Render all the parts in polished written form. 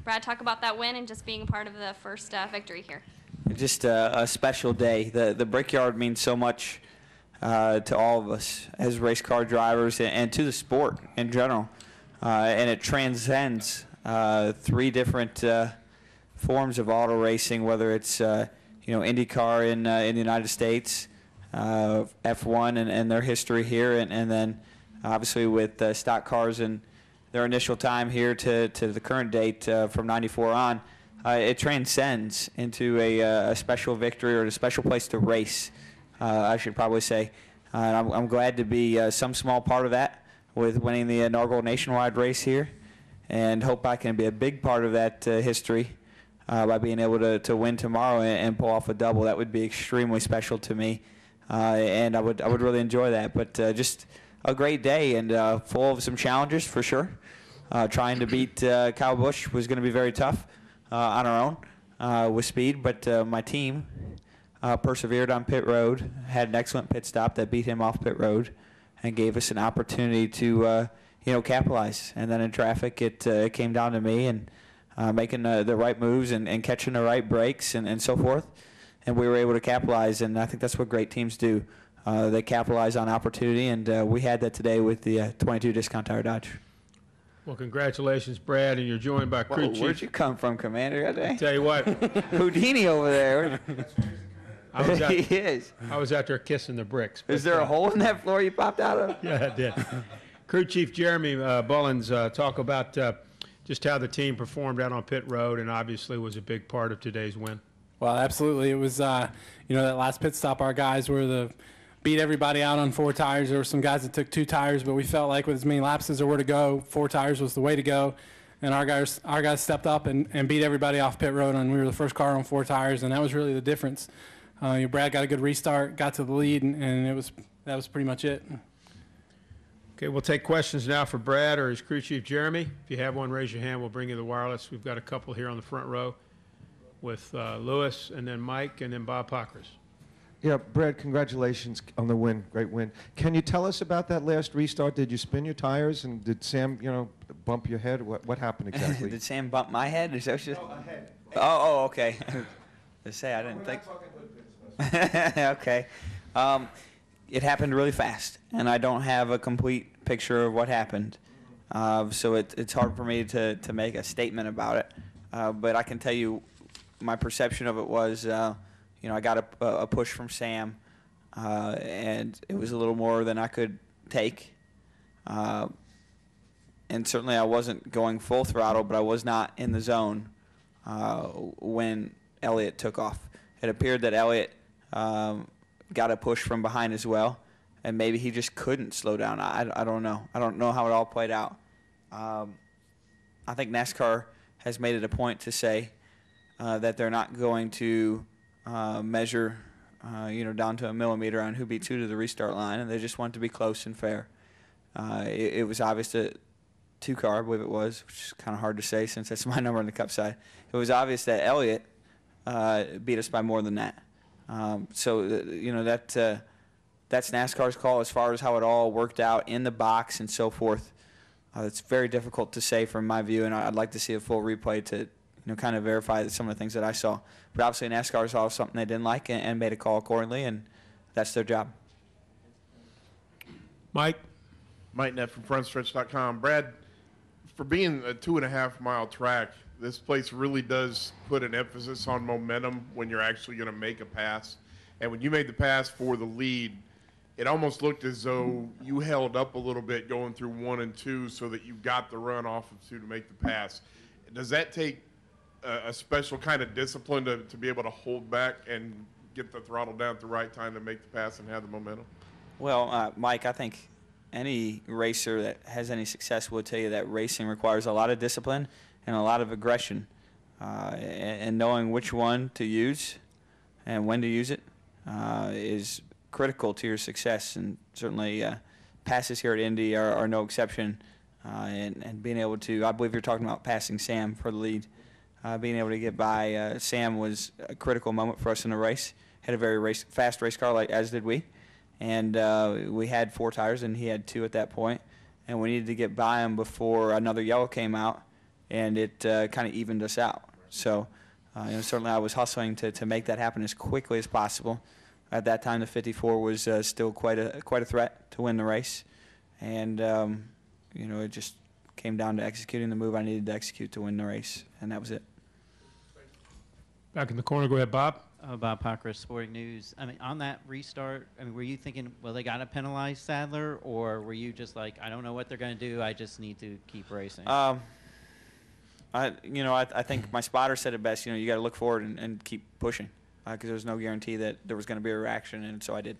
Brad, talk about that win and just being a part of the first victory here. Just a special day. The Brickyard means so much to all of us as race car drivers and to the sport in general. And it transcends three different forms of auto racing, whether it's IndyCar in the United States, F1 and their history here, and then obviously with stock cars and their initial time here to the current date from '94 on. It transcends into a special victory or a special place to race, I should probably say. I'm glad to be some small part of that with winning the inaugural nationwide race here, and hope I can be a big part of that history by being able to win tomorrow and pull off a double. That would be extremely special to me, and I would really enjoy that. But just a great day and full of some challenges for sure. Trying to beat Kyle Busch was going to be very tough on our own with speed, but my team persevered on pit road, had an excellent pit stop that beat him off pit road and gave us an opportunity to capitalize. And then in traffic it came down to me and making the right moves and catching the right brakes and so forth, and we were able to capitalize. And I think that's what great teams do. They capitalize on opportunity, and we had that today with the 22 Discount Tire Dodge. Well, congratulations, Brad, and you're joined by crew chief. Where'd you come from, Commander? Tell you what. Houdini over there. He is. I was out there kissing the bricks. Is there a hole in that floor you popped out of? Yeah, I did. Crew Chief Jeremy Bullins, talk about just how the team performed out on pit road and obviously was a big part of today's win. Well, absolutely. It was, that last pit stop, our guys were beat everybody out on 4 tires. There were some guys that took 2 tires, but we felt like with as many laps as there were to go, 4 tires was the way to go. And our guys stepped up and beat everybody off pit road, and we were the first car on 4 tires, and that was really the difference. Brad got a good restart, got to the lead, and that was pretty much it. Okay, we'll take questions now for Brad or his crew chief Jeremy. If you have one, raise your hand. We'll bring you the wireless. We've got a couple here on the front row with Lewis and then Mike and then Bob Pockers. Yeah, Brad, congratulations on the win. Great win. Can you tell us about that last restart? Did you spin your tires, and did Sam, bump your head? What happened exactly? Did Sam bump my head? Is that what you... No, a head. Oh, okay. To say I didn't think. Okay. It happened really fast, and I don't have a complete picture of what happened. So it's hard for me to make a statement about it. But I can tell you my perception of it was, I got a push from Sam, and it was a little more than I could take. And certainly I wasn't going full throttle, but I was not in the zone when Elliott took off. It appeared that Elliott got a push from behind as well, and maybe he just couldn't slow down. I don't know. I don't know how it all played out. I think NASCAR has made it a point to say that they're not going to measure, down to a millimeter on who beats who to the restart line, and they just want to be close and fair. It was obvious that 2-car, I believe it was, which is kind of hard to say since that's my number on the Cup side. It was obvious that Elliott beat us by more than that. That's NASCAR's call as far as how it all worked out in the box and so forth. It's very difficult to say from my view, and I'd like to see a full replay to kind of verify some of the things that I saw. But obviously NASCAR saw something they didn't like and made a call accordingly, and that's their job. Mike? Mike Net from FrontStretch.com. Brad, for being a 2.5-mile track, this place really does put an emphasis on momentum when you're actually going to make a pass. And when you made the pass for the lead, it almost looked as though you held up a little bit going through 1 and 2 so that you got the run off of 2 to make the pass. Does that take a special kind of discipline to be able to hold back and get the throttle down at the right time to make the pass and have the momentum? Well, Mike, I think any racer that has any success will tell you that racing requires a lot of discipline and a lot of aggression, and knowing which one to use and when to use it is critical to your success. And certainly passes here at Indy are no exception, and being able to, I believe you're talking about passing Sam for the lead. Being able to get by Sam was a critical moment for us in the race. Had a very fast race car, as did we. And we had 4 tires, and he had 2 at that point. And we needed to get by him before another yellow came out and it kind of evened us out. So certainly I was hustling to make that happen as quickly as possible. At that time, the 54 was still quite a threat to win the race, and it just came down to executing the move I needed to execute to win the race, and that was it. Back in the corner, go ahead, Bob. Bob Pockris, Sporting News. I mean, on that restart, were you thinking, well, they got to penalize Sadler, or were you just like, I don't know what they're going to do, I just need to keep racing? I think my spotter said it best. You got to look forward and keep pushing, because there was no guarantee that there was going to be a reaction, and so I did.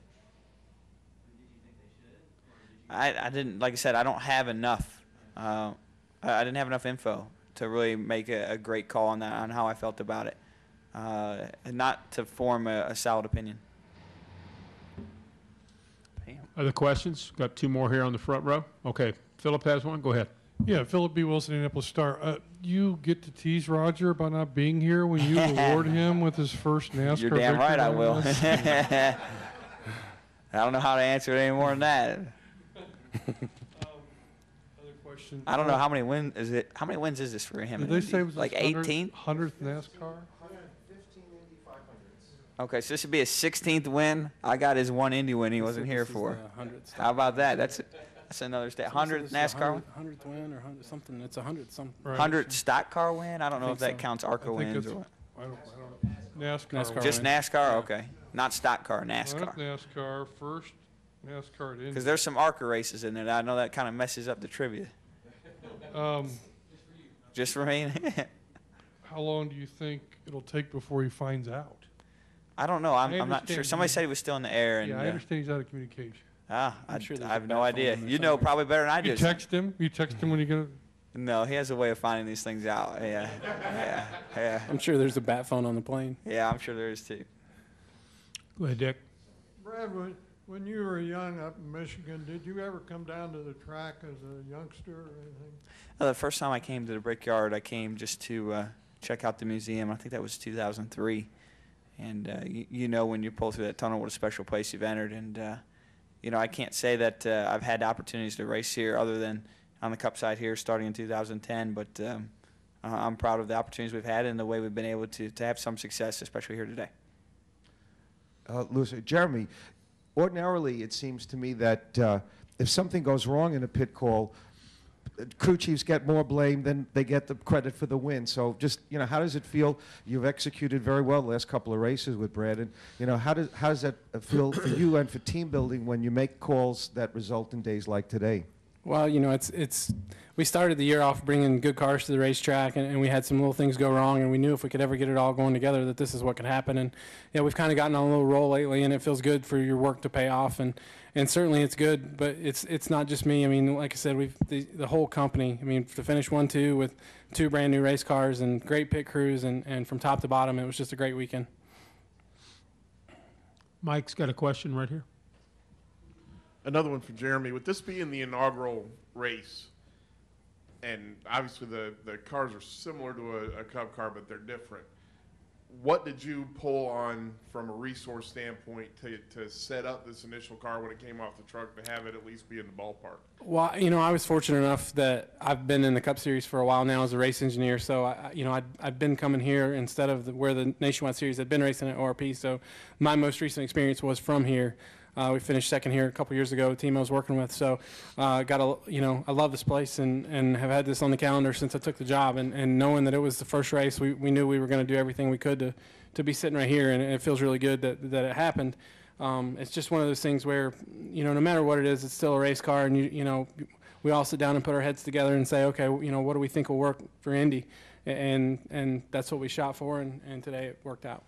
I didn't, like I said, I don't have enough. I didn't have enough info to really make a great call on that, on how I felt about it, and not to form a solid opinion. Other questions? Got two more here on the front row. Okay, Philip has one. Go ahead. Yeah, Philip B. Wilson, Indianapolis Star. You get to tease Roger about not being here when you award him with his first NASCAR You're damn victory right I on will. this? I don't know how to answer it any more than that. Other question. I don't know how many wins is it. How many wins is this for him? Did they say it was like his 18? 100th NASCAR? Okay, so this would be a 16th win. I got his one Indy win he wasn't here for. How about that? That's another stat. 100th NASCAR win? 100th win or 100 something. It's 100 something. Right. 100 stock car win? I don't know if that so. counts I ARCA think wins it's, or what. I don't NASCAR. NASCAR. Just win. NASCAR? Okay. Not stock car, 100th NASCAR. NASCAR, first NASCAR at Indy. Because there's some ARCA races in there that I know that kind of messes up the trivia. Just for me? How long do you think it'll take before he finds out? I don't know. I'm not sure. understand Somebody you- said he was still in the air. And, Yeah, I understand he's out of communication. I'm sure there's I have a no bat phone idea. in there You know probably better than I do. You text him? You text him when you get No, he has a way of finding these things out. Yeah. I'm sure there's a bat phone on the plane. Yeah, I'm sure there is too. Go ahead, Dick. Brad, when you were young up in Michigan, did you ever come down to the track as a youngster or anything? The first time I came to the Brickyard, I came just to check out the museum. I think that was 2003. And when you pull through that tunnel, what a special place you've entered. And I can't say that I've had opportunities to race here other than on the Cup side here starting in 2010. But I'm proud of the opportunities we've had and the way we've been able to have some success, especially here today. Lewis, Jeremy, ordinarily it seems to me that if something goes wrong in a pit call, crew chiefs get more blame than they get the credit for the win. So just, how does it feel? You've executed very well the last couple of races with Brad. And, how does that feel for you and for team building when you make calls that result in days like today? Well, we started the year off bringing good cars to the racetrack, and we had some little things go wrong, and we knew if we could ever get it all going together that this is what could happen. And we've kind of gotten on a little roll lately, and it feels good for your work to pay off. And certainly it's good, but it's not just me. I mean, like I said, the whole company. I mean, to finish 1-2 with 2 brand new race cars and great pit crews, and from top to bottom, it was just a great weekend. Mike's got a question right here. Another one for Jeremy. With this being the inaugural race, and obviously the cars are similar to a Cup car, but they're different. What did you pull on from a resource standpoint to set up this initial car when it came off the truck to have it at least be in the ballpark? Well, I was fortunate enough that I've been in the Cup Series for a while now as a race engineer. So, I've been coming here instead of where the Nationwide Series had been racing at ORP. So, my most recent experience was from here. We finished second here a couple years ago, the team I was working with. So, I love this place and have had this on the calendar since I took the job. And knowing that it was the first race, we knew we were going to do everything we could to be sitting right here. And it feels really good that it happened. It's just one of those things where, no matter what it is, it's still a race car. And, we all sit down and put our heads together and say, okay, what do we think will work for Indy? And that's what we shot for. And today it worked out.